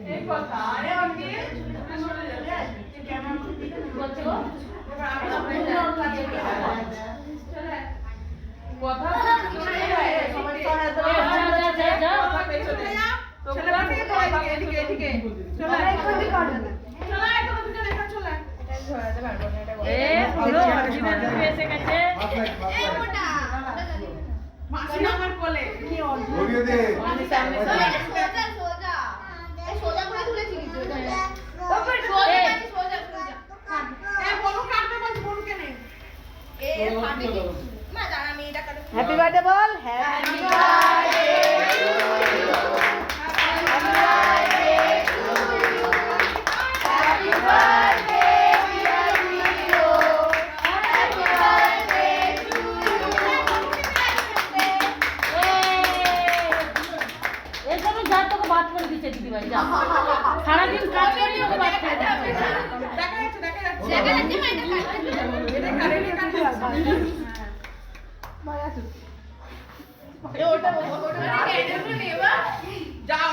এই কথা আরে অঙ্কে চলে যাবে ক্যামেরা বলছো এবার আমি আপনাকে লাগিয়ে চলে কথা চলে যায় সবাই চলে যা কথা পেছনে যা চলে বাকি তো এদিকে চলে একটু কর চলে একটু দুটো দেখা চলে এটা ধরাতে পারবো না এটা এ হলো অরিজিনাল এসে গেছে এই মোটা মাসি আমার কোলে কি ঘুরিয়ে দে সামনে সোজা এই সোজা করে তুলেছি কিন্তু ওপর সোজা সোজা এ বলু কাটবে বল বলু কেনে এ ফাটে কি মা জানা আমি এটা কাটব হ্যাপি বার্থডে বল হ্যাপি বার্থডে बात कर दी चली भाई जा सारा दिन काम करी हो बात कर দেখা যাচ্ছে এটা কাটবে এটা কাটবে মায়া তো ওটা ওটা নেবা যাও